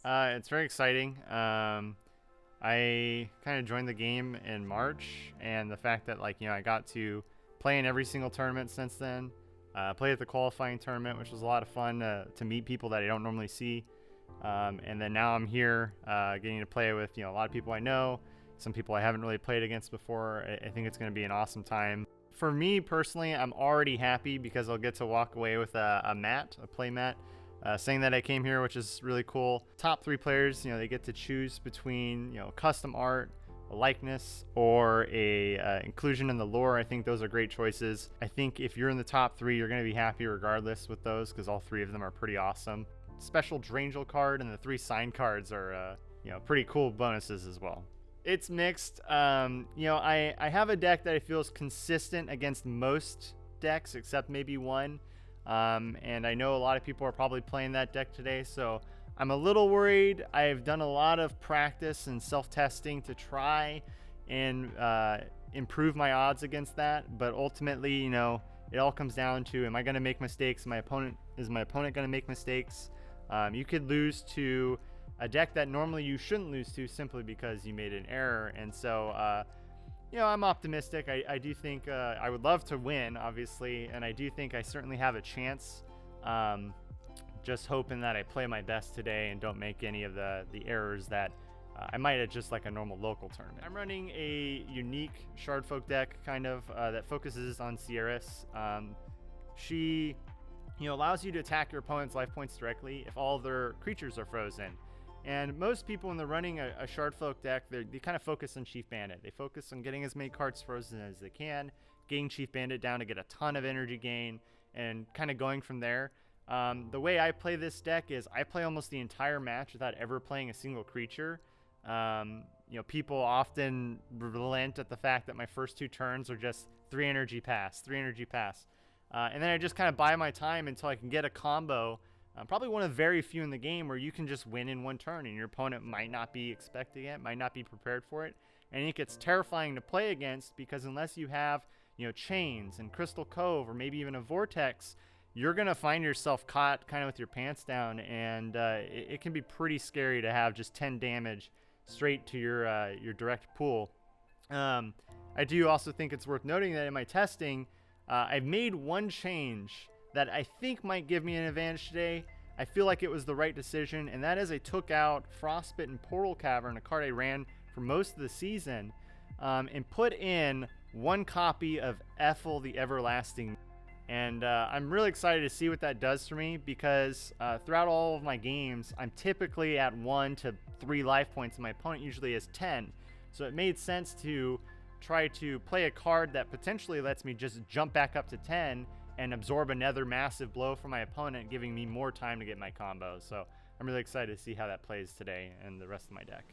It's very exciting. I kind of joined the game in March, and the fact that I got to play in every single tournament since then. Played at the qualifying tournament, which was a lot of fun to meet people that I don't normally see. And then now I'm here getting to play with a lot of people I know, some people I haven't really played against before. I think it's going to be an awesome time. For me personally, I'm already happy because I'll get to walk away with a play mat, saying that I came here, which is really cool. Top 3 players, they get to choose between custom art, a likeness, or a inclusion in the lore. I think those are great choices. I think if you're in the top 3, you're going to be happy regardless with those because all 3 of them are pretty awesome. Special Drangel card and the 3 sign cards are pretty cool bonuses as well. It's mixed. I have a deck that I feel is consistent against most decks except maybe one. And I know a lot of people are probably playing that deck today, so I'm a little worried. I've done a lot of practice and self-testing to try and improve my odds against that, but ultimately, it all comes down to, am I going to make mistakes? Is my opponent going to make mistakes? You could lose to a deck that normally you shouldn't lose to simply because you made an error. And so, I'm optimistic. I do think I would love to win, obviously, and I do think I certainly have a chance. Just hoping that I play my best today and don't make any of the errors that I might at just like a normal local tournament. I'm running a unique Shardfolk deck, kind of, that focuses on Sierras. She allows you to attack your opponent's life points directly if all of their creatures are frozen. And most people, when they're running a Shardfolk deck, they kind of focus on Chief Bandit. They focus on getting as many cards frozen as they can, getting Chief Bandit down to get a ton of energy gain, and kind of going from there. The way I play this deck is I play almost the entire match without ever playing a single creature. People often relent at the fact that my first 2 turns are just 3 energy pass. And then I just kind of buy my time until I can get a combo. Probably one of the very few in the game where you can just win in 1 turn and your opponent might not be expecting it, might not be prepared for it. And it gets terrifying to play against because unless you have, Chains and Crystal Cove or maybe even a Vortex, you're going to find yourself caught kind of with your pants down. And it can be pretty scary to have just 10 damage straight to your direct pool. I do also think it's worth noting that in my testing, I've made one change that I think might give me an advantage today. I feel like it was the right decision, and that is I took out Frostbite and Portal Cavern, a card I ran for most of the season, and put in 1 copy of Ethel the Everlasting. And I'm really excited to see what that does for me because throughout all of my games, I'm typically at 1 to 3 life points, and my opponent usually has 10. So it made sense to try to play a card that potentially lets me just jump back up to 10 and absorb another massive blow from my opponent, giving me more time to get my combos. So I'm really excited to see how that plays today and the rest of my deck.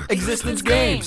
Existence Games!